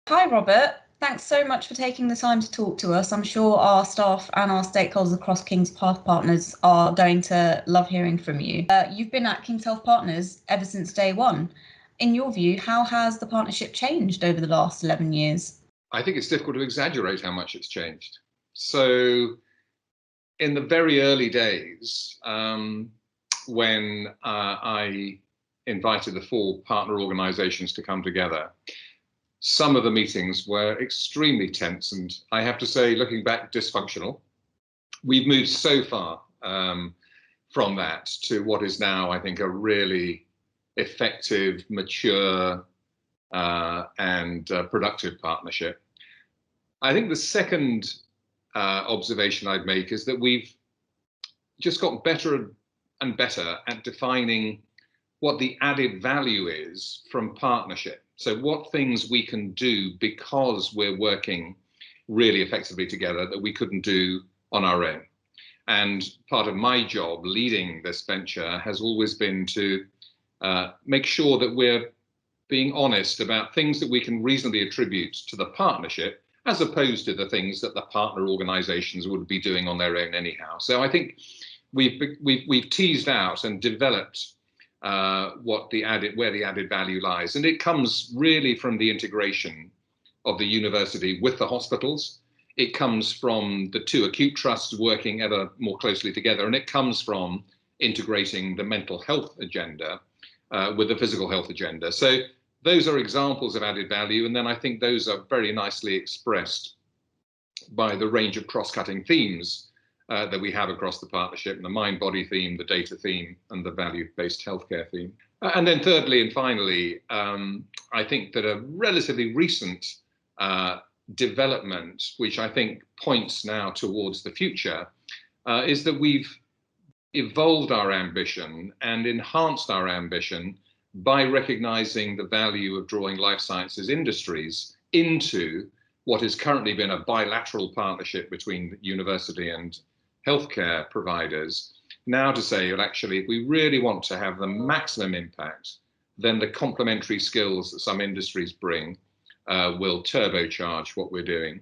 Hi, Robert. Thanks so much for taking the time to talk to us. I'm sure our staff and our stakeholders across King's Health Partners are going to love hearing from you. You've been at King's Health Partners ever since day one. In your view, how has the partnership changed over the last 11 years? I think it's difficult to exaggerate how much it's changed. So in the very early days, when I invited the 4 partner organizations to come together, some of the meetings were extremely tense and, I have to say, looking back, dysfunctional. We've moved so far from that to what is now, I think, a really effective, mature and productive partnership. I think the second observation I'd make is that we've just got better and better at defining what the added value is from partnership. So what things we can do because we're working really effectively together that we couldn't do on our own. And part of my job leading this venture has always been to make sure that we're being honest about things that we can reasonably attribute to the partnership, as opposed to the things that the partner organizations would be doing on their own anyhow. So I think we've teased out and developed where the added value lies. And it comes really from the integration of the university with the hospitals. It comes from the 2 acute trusts working ever more closely together. And it comes from integrating the mental health agenda with the physical health agenda. So those are examples of added value. And then I think those are very nicely expressed by the range of cross-cutting themes that we have across the partnership, the mind-body theme, the data theme, and the value-based healthcare theme. And then thirdly and finally, I think that a relatively recent development, which I think points now towards the future, is that we've evolved our ambition and enhanced our ambition by recognizing the value of drawing life sciences industries into what has currently been a bilateral partnership between the university and healthcare providers, now to say, well, actually, if we really want to have the maximum impact, then the complementary skills that some industries bring will turbocharge what we're doing.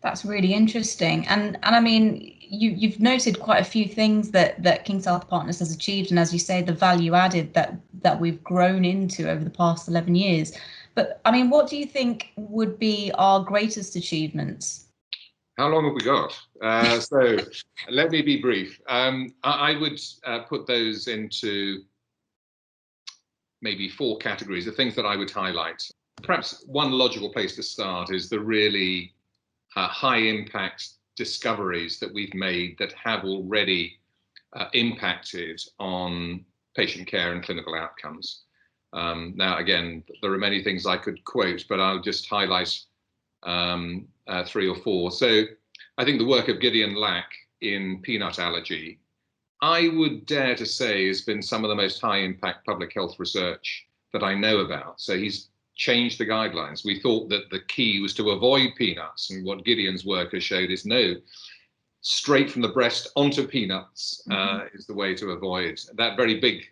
That's really interesting. And I mean, you've noted quite a few things that King's Health Partners has achieved, and as you say, the value added that we've grown into over the past 11 years. But I mean, what do you think would be our greatest achievements? How long have we got? So let me be brief. I would put those into maybe 4 categories, the things that I would highlight. Perhaps one logical place to start is the really high impact discoveries that we've made that have already impacted on patient care and clinical outcomes. Now, again, there are many things I could quote, but I'll just highlight 3 or 4. So I think the work of Gideon Lack in peanut allergy, I would dare to say, has been some of the most high impact public health research that I know about. So he's changed the guidelines. We thought that the key was to avoid peanuts, and what Gideon's work has showed is no, straight from the breast onto peanuts is the way to avoid that very big,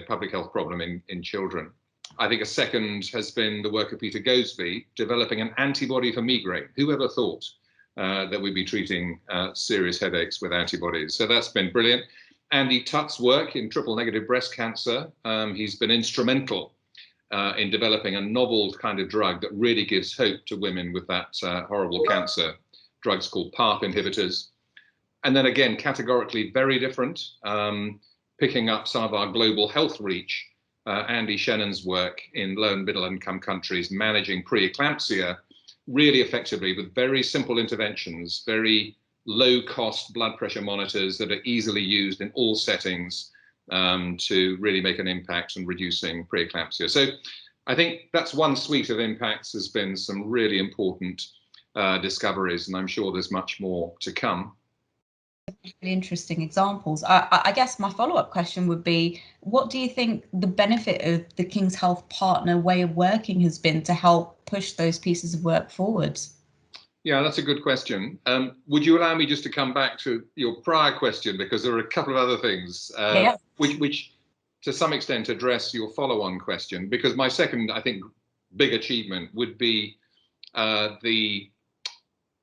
public health problem in children. I think a second has been the work of Peter Goseby, developing an antibody for migraine. Who ever thought that we'd be treating serious headaches with antibodies? So that's been brilliant. Andy Tutt's work in triple-negative breast cancer, he's been instrumental in developing a novel kind of drug that really gives hope to women with that horrible cancer. Drugs called PARP inhibitors. And then again, categorically very different, picking up some of our global health reach. Andy Shannon's work in low and middle income countries, managing preeclampsia really effectively with very simple interventions, very low cost blood pressure monitors that are easily used in all settings to really make an impact on reducing preeclampsia. So I think that's one suite of impacts. Has been some really important discoveries, and I'm sure there's much more to come. Really interesting examples. I guess my follow-up question would be, what do you think the benefit of the King's Health Partner way of working has been to help push those pieces of work forward? Yeah, that's a good question. Would you allow me just to come back to your prior question, because there are a couple of other things which to some extent address your follow-on question, because my second, I think, big achievement would be the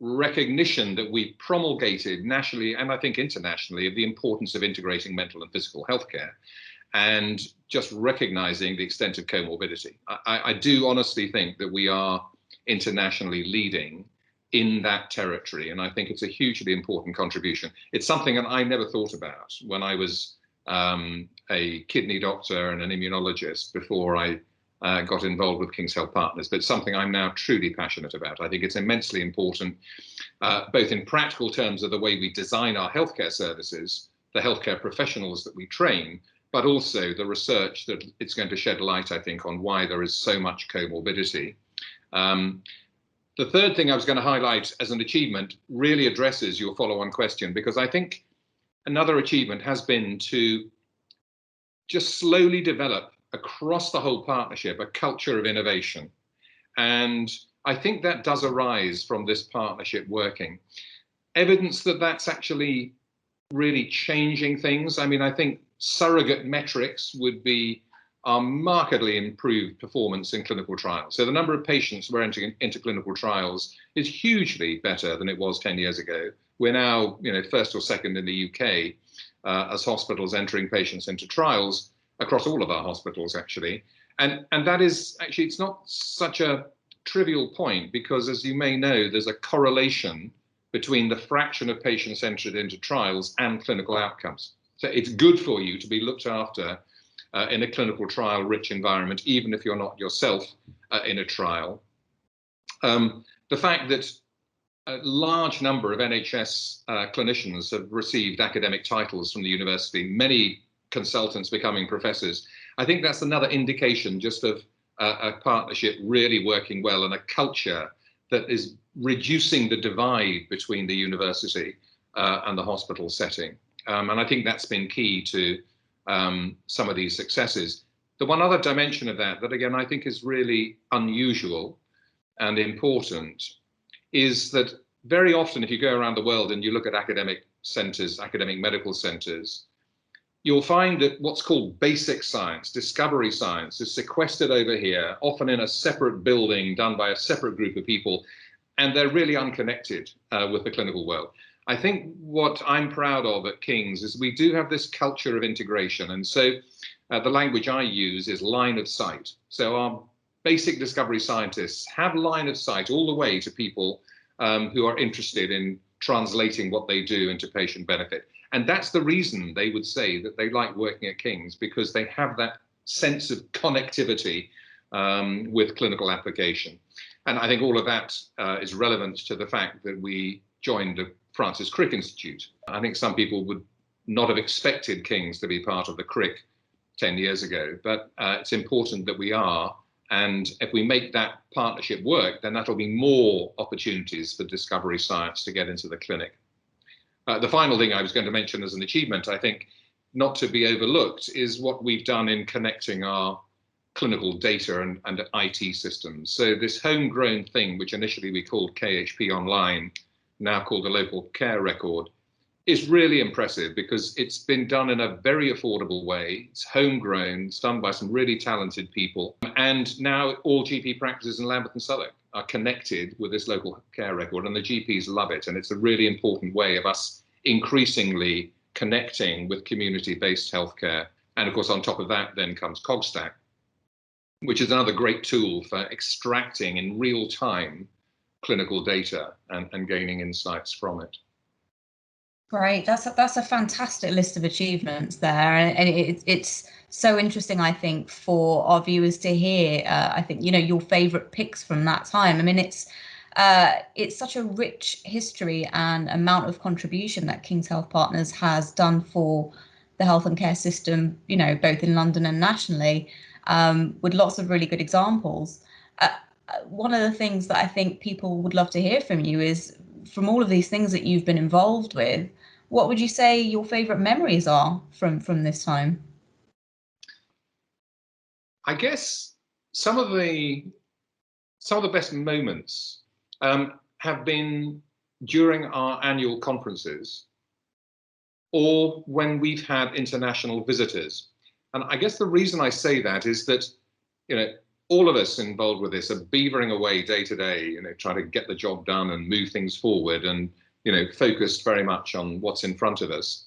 recognition that we promulgated nationally and I think internationally of the importance of integrating mental and physical healthcare, and just recognizing the extent of comorbidity. I do honestly think that we are internationally leading in that territory, and I think it's a hugely important contribution. It's something that I never thought about when I was a kidney doctor and an immunologist before I got involved with King's Health Partners, but something I'm now truly passionate about. I think it's immensely important, both in practical terms of the way we design our healthcare services, the healthcare professionals that we train, but also the research that it's going to shed light, I think, on why there is so much comorbidity. The third thing I was going to highlight as an achievement really addresses your follow-on question, because I think another achievement has been to just slowly develop across the whole partnership a culture of innovation. And I think that does arise from this partnership working. Evidence that that's actually really changing things. I mean, I think surrogate metrics would be our markedly improved performance in clinical trials. So the number of patients we're entering into clinical trials is hugely better than it was 10 years ago. We're now, first or second in the UK as hospitals entering patients into trials across all of our hospitals, actually. And that is actually, it's not such a trivial point, because as you may know, there's a correlation between the fraction of patients entered into trials and clinical outcomes. So it's good for you to be looked after in a clinical trial rich environment, even if you're not yourself in a trial. The fact that a large number of NHS clinicians have received academic titles from the university, many consultants becoming professors, I think that's another indication just of a partnership really working well, and a culture that is reducing the divide between the university and the hospital setting. And I think that's been key to some of these successes. The one other dimension of that again I think is really unusual and important is that very often if you go around the world and you look at academic centres, academic medical centres, you'll find that what's called basic science, discovery science, is sequestered over here, often in a separate building done by a separate group of people, and they're really unconnected with the clinical world. I think what I'm proud of at King's is we do have this culture of integration. And so the language I use is line of sight. So our basic discovery scientists have line of sight all the way to people who are interested in translating what they do into patient benefit. And that's the reason they would say that they like working at King's, because they have that sense of connectivity with clinical application. And I think all of that is relevant to the fact that we joined the Francis Crick Institute. I think some people would not have expected King's to be part of the Crick 10 years ago, but it's important that we are. And if we make that partnership work, then that'll be more opportunities for discovery science to get into the clinic. The final thing I was going to mention as an achievement, I think, not to be overlooked, is what we've done in connecting our clinical data and IT systems. So this homegrown thing, which initially we called KHP Online, now called the Local Care Record, is really impressive because it's been done in a very affordable way. It's homegrown, it's done by some really talented people. And now all GP practices in Lambeth and Southwark are connected with this local care record, and the GPs love it. And it's a really important way of us increasingly connecting with community-based healthcare. And of course, on top of that, then comes Cogstack, which is another great tool for extracting in real time clinical data and gaining insights from it. Great, that's a fantastic list of achievements there, and it's so interesting, I think, for our viewers to hear. I think your favourite picks from that time. I mean, it's such a rich history and amount of contribution that King's Health Partners has done for the health and care system, both in London and nationally, with lots of really good examples. One of the things that I think people would love to hear from you is, from all of these things that you've been involved with, what would you say your favourite memories are from this time? I guess some of the best moments have been during our annual conferences or when we've had international visitors. And I guess the reason I say that is that, all of us involved with this are beavering away day to day, trying to get the job done and move things forward, and focused very much on what's in front of us.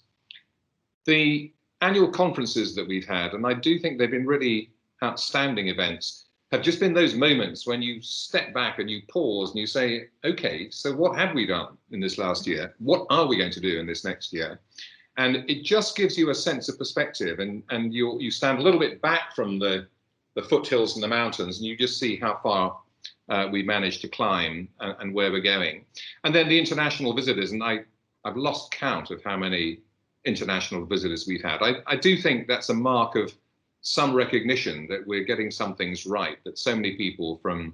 The annual conferences that we've had, and I do think they've been really outstanding events, have just been those moments when you step back and you pause and you say, okay, so what have we done in this last year? What are we going to do in this next year? And it just gives you a sense of perspective, and you stand a little bit back from the foothills and the mountains, and you just see how far we managed to climb and where we're going. And then the international visitors, and I've lost count of how many international visitors we've had. I do think that's a mark of some recognition that we're getting some things right, that so many people from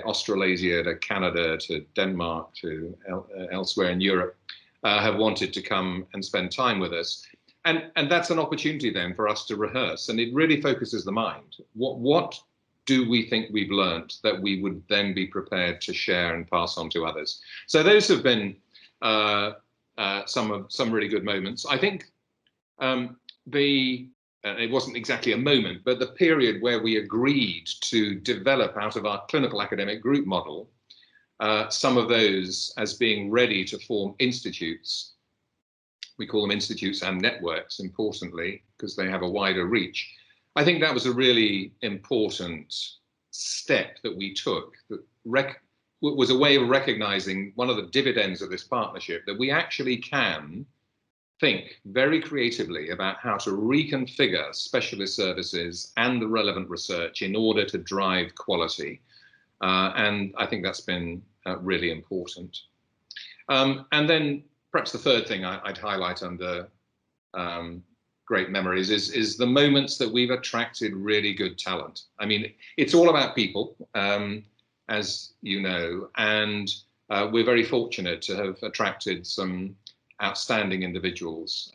Australasia to Canada to Denmark to elsewhere in Europe have wanted to come and spend time with us. And that's an opportunity then for us to rehearse, and it really focuses the mind. What do we think we've learned that we would then be prepared to share and pass on to others? So those have been some really good moments. I think it wasn't exactly a moment, but the period where we agreed to develop out of our clinical academic group model, some of those as being ready to form institutes. We call them institutes and networks, importantly, because they have a wider reach. I think that was a really important step that we took, that was a way of recognizing one of the dividends of this partnership, that we actually can think very creatively about how to reconfigure specialist services and the relevant research in order to drive quality. And I think that's been really important. And then perhaps the third thing I'd highlight under great memories is the moments that we've attracted really good talent. I mean, it's all about people, as you know, and we're very fortunate to have attracted some outstanding individuals.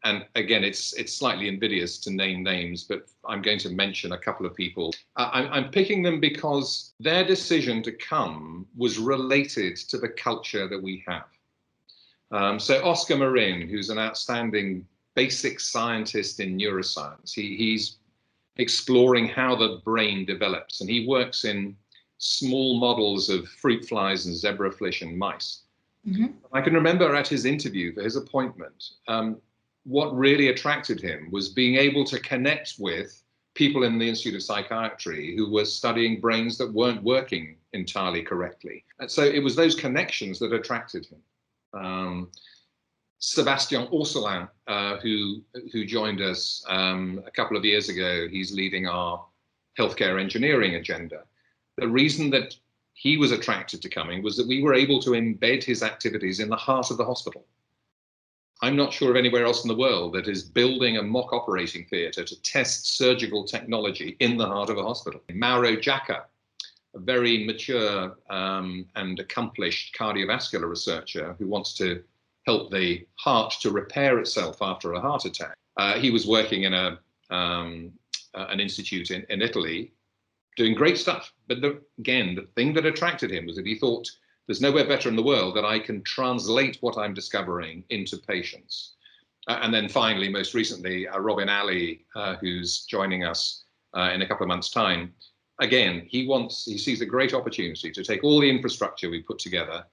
And again, it's slightly invidious to name names, but I'm going to mention a couple of people. I'm picking them because their decision to come was related to the culture that we have. So Oscar Marin, who's an outstanding basic scientist in neuroscience, he's exploring how the brain develops, and he works in small models of fruit flies and zebraflish and mice. Mm-hmm. I can remember at his interview for his appointment, what really attracted him was being able to connect with people in the Institute of Psychiatry who were studying brains that weren't working entirely correctly. And so it was those connections that attracted him. Sébastien Orsolin, who joined us a couple of years ago, he's leading our healthcare engineering agenda. The reason that he was attracted to coming was that we were able to embed his activities in the heart of the hospital. I'm not sure of anywhere else in the world that is building a mock operating theatre to test surgical technology in the heart of a hospital. Mauro Giacca, a very mature and accomplished cardiovascular researcher who wants to help the heart to repair itself after a heart attack. He was working in an institute in Italy, doing great stuff. But again, the thing that attracted him was that he thought, there's nowhere better in the world that I can translate what I'm discovering into patients. And then finally, most recently, Robin Alley, who's joining us in a couple of months' time. Again, he sees a great opportunity to take all the infrastructure we put together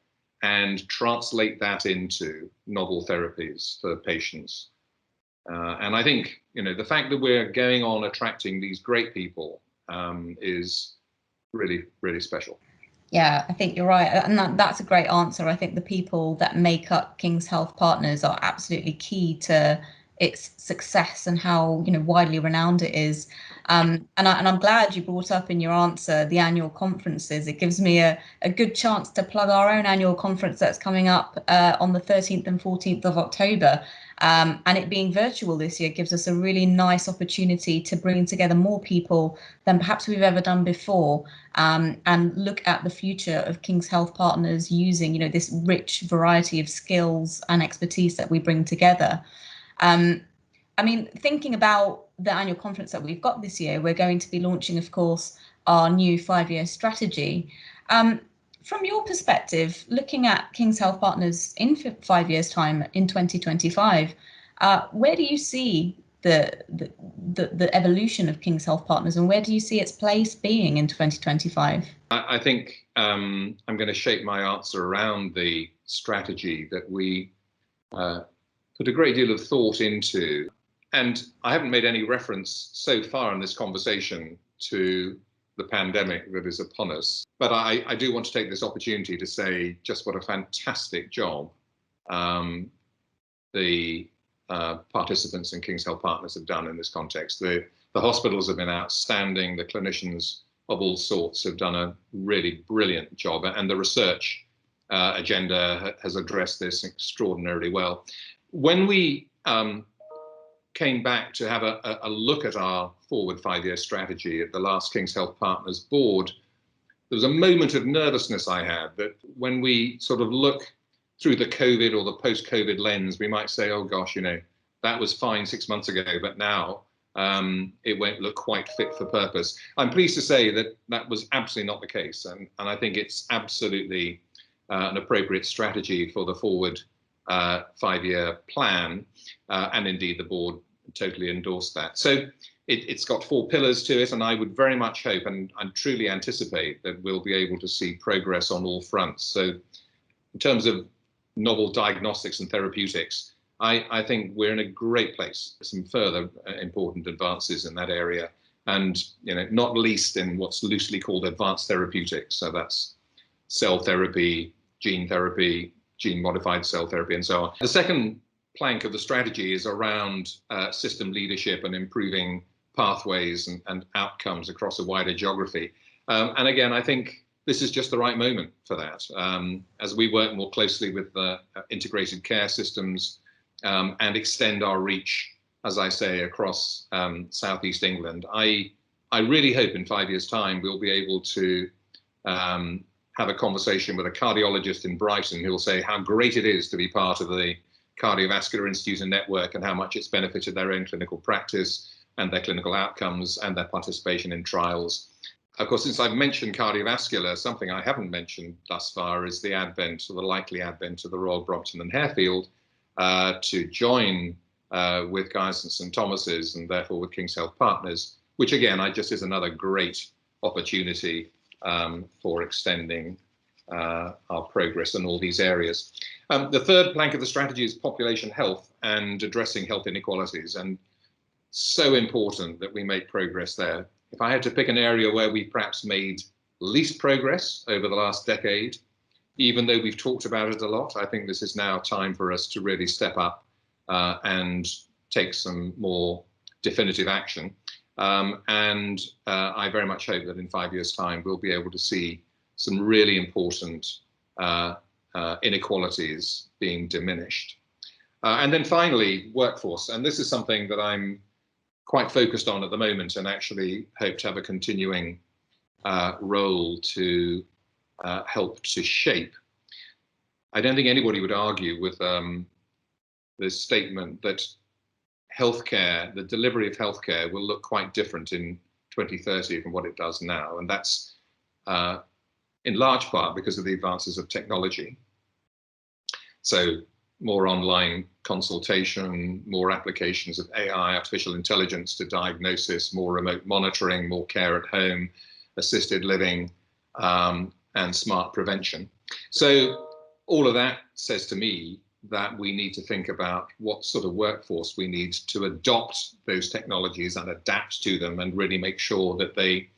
and translate that into novel therapies for patients. And I think, the fact that we're going on attracting these great people is really, really special. Yeah, I think you're right. And that's a great answer. I think the people that make up King's Health Partners are absolutely key to its success and how widely renowned it is. And I'm glad you brought up in your answer the annual conferences. It gives me a good chance to plug our own annual conference that's coming up on the 13th and 14th of October. And it being virtual this year gives us a really nice opportunity to bring together more people than perhaps we've ever done before, and look at the future of King's Health Partners using this rich variety of skills and expertise that we bring together. I mean, thinking about the annual conference that we've got this year, we're going to be launching, of course, our new 5-year strategy. From your perspective, looking at King's Health Partners in 5 years' time, in 2025, where do you see the evolution of King's Health Partners, and where do you see its place being in 2025? I think I'm going to shape my answer around the strategy that we put a great deal of thought into. And I haven't made any reference so far in this conversation to the pandemic that is upon us. But I do want to take this opportunity to say just what a fantastic job the participants in King's Health Partners have done in this context. The hospitals have been outstanding. The clinicians of all sorts have done a really brilliant job, and the research agenda has addressed this extraordinarily well. When we came back to have a look at our forward 5-year strategy at the last King's Health Partners board, there was a moment of nervousness I had that when we sort of look through the COVID or the post-COVID lens, we might say, oh gosh, you know, that was fine 6 months ago, but now it won't look quite fit for purpose. I'm pleased to say that that was absolutely not the case. And I think it's absolutely an appropriate strategy for the forward 5-year plan. And indeed, the board totally endorsed that. So it's got 4 pillars to it, and I would very much hope and truly anticipate that we'll be able to see progress on all fronts. So in terms of novel diagnostics and therapeutics, I think we're in a great place. Some further important advances in that area, and not least in what's loosely called advanced therapeutics. So that's cell therapy, gene modified cell therapy, and so on. The second plank of the strategy is around system leadership and improving pathways and outcomes across a wider geography. And again, I think this is just the right moment for that. As we work more closely with the integrated care systems and extend our reach, as I say, across Southeast England, I really hope in 5 years' time we'll be able to have a conversation with a cardiologist in Brighton who will say how great it is to be part of the Cardiovascular Institute and Network and how much it's benefited their own clinical practice and their clinical outcomes and their participation in trials. Of course, since I've mentioned cardiovascular, something I haven't mentioned thus far is the advent, or the likely advent, of the Royal Brompton and Harefield to join with Guy's and St Thomas's, and therefore with King's Health Partners, which again, just is another great opportunity for extending our progress in all these areas. The third plank of the strategy is population health and addressing health inequalities, and so important that we make progress there. If I had to pick an area where we perhaps made least progress over the last decade, even though we've talked about it a lot, I think this is now time for us to really step up and take some more definitive action. And I very much hope that in 5 years' time, we'll be able to see some really important inequalities being diminished. And then finally, workforce. And this is something that I'm quite focused on at the moment, and actually hope to have a continuing role to help to shape. I don't think anybody would argue with the statement that healthcare, the delivery of healthcare, will look quite different in 2030 from what it does now. And that's in large part because of the advances of technology. So more online consultation, more applications of AI, artificial intelligence to diagnosis, more remote monitoring, more care at home, assisted living, and smart prevention. So all of that says to me that we need to think about what sort of workforce we need to adopt those technologies and adapt to them and really make sure that they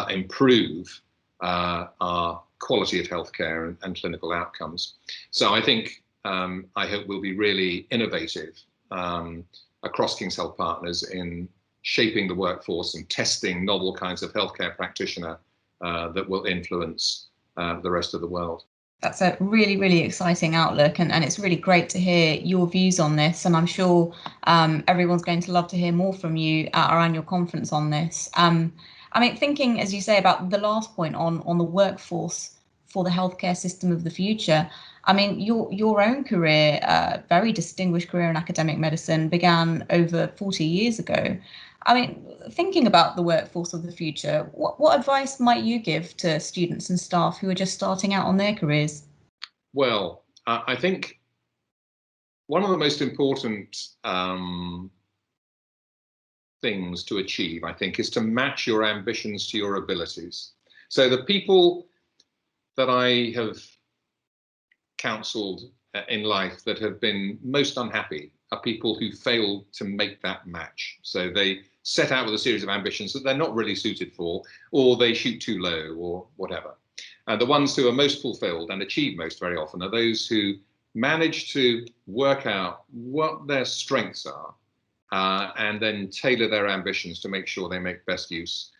improve our quality of healthcare and clinical outcomes. So I think I hope we'll be really innovative across King's Health Partners in shaping the workforce and testing novel kinds of healthcare practitioner that will influence the rest of the world. That's a really, really exciting outlook, and it's really great to hear your views on this. And I'm sure everyone's going to love to hear more from you at our annual conference on this. I mean, thinking, as you say, about the last point on the workforce for the healthcare system of the future, I mean, your own career, very distinguished career in academic medicine, began over 40 years ago. I mean, thinking about the workforce of the future, what advice might you give to students and staff who are just starting out on their careers? Well, I think one of the most important things to achieve, I think, is to match your ambitions to your abilities. So the people that I have counseled in life that have been most unhappy are people who fail to make that match. So they set out with a series of ambitions that they're not really suited for, or they shoot too low, or whatever. And the ones who are most fulfilled and achieve most very often are those who manage to work out what their strengths are, and then tailor their ambitions to make sure they make best use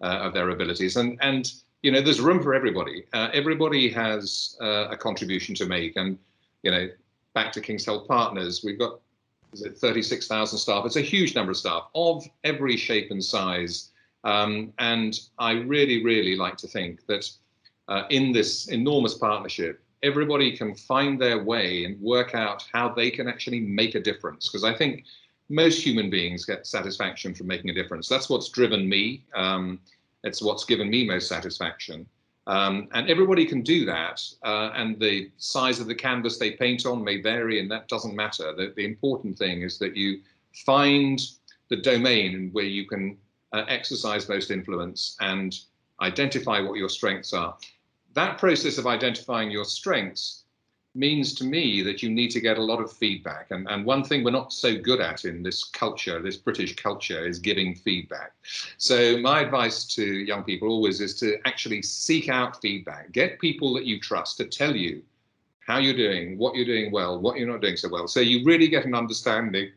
of their abilities. And you know, there's room for everybody. Everybody has a contribution to make. And you know, back to King's Health Partners, we've got, is it 36,000 staff? It's a huge number of staff of every shape and size. And I really, really like to think that in this enormous partnership, everybody can find their way and work out how they can actually make a difference. Because I think most human beings get satisfaction from making a difference. That's what's driven me. It's what's given me most satisfaction. And everybody can do that. And the size of the canvas they paint on may vary, and that doesn't matter. The important thing is that you find the domain where you can exercise most influence and identify what your strengths are. That process of identifying your strengths means to me that you need to get a lot of feedback. And one thing we're not so good at in this culture, this British culture, is giving feedback. So my advice to young people always is to actually seek out feedback. Get people that you trust to tell you how you're doing, what you're doing well, what you're not doing so well. So you really get an understanding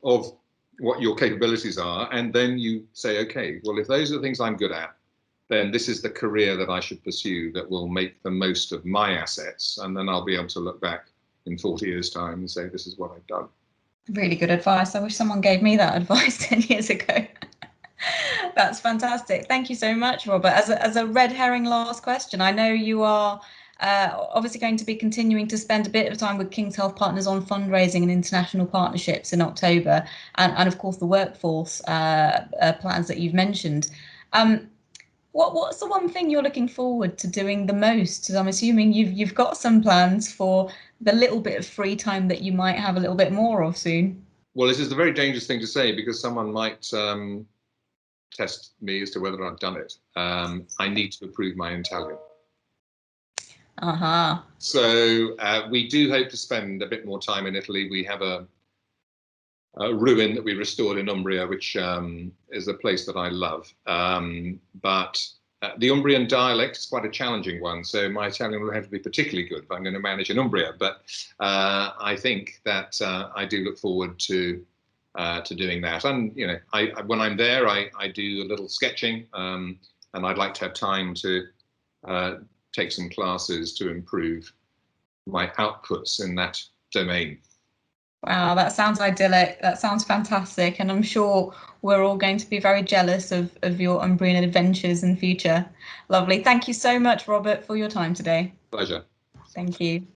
of what your capabilities are. And then you say, okay, well, if those are the things I'm good at, then this is the career that I should pursue that will make the most of my assets. And then I'll be able to look back in 40 years' time and say, this is what I've done. Really good advice. I wish someone gave me that advice 10 years ago. That's fantastic. Thank you so much, Robert. As a red herring last question, I know you are obviously going to be continuing to spend a bit of time with King's Health Partners on fundraising and international partnerships in October, and of course the workforce plans that you've mentioned. What's the one thing you're looking forward to doing the most? I'm assuming you've got some plans for the little bit of free time that you might have a little bit more of soon. Well, this is a very dangerous thing to say because someone might test me as to whether I've done it. I need to improve my Italian. So we do hope to spend a bit more time in Italy. We have a ruin that we restored in Umbria, which is a place that I love. But the Umbrian dialect is quite a challenging one, so my Italian will have to be particularly good if I'm going to manage in Umbria. But I think that I do look forward to doing that. And you know, when I'm there, I do a little sketching, and I'd like to have time to take some classes to improve my outputs in that domain. Wow, that sounds idyllic. That sounds fantastic. And I'm sure we're all going to be very jealous of your Umbrian adventures in future. Lovely. Thank you so much, Robert, for your time today. Pleasure. Thank you.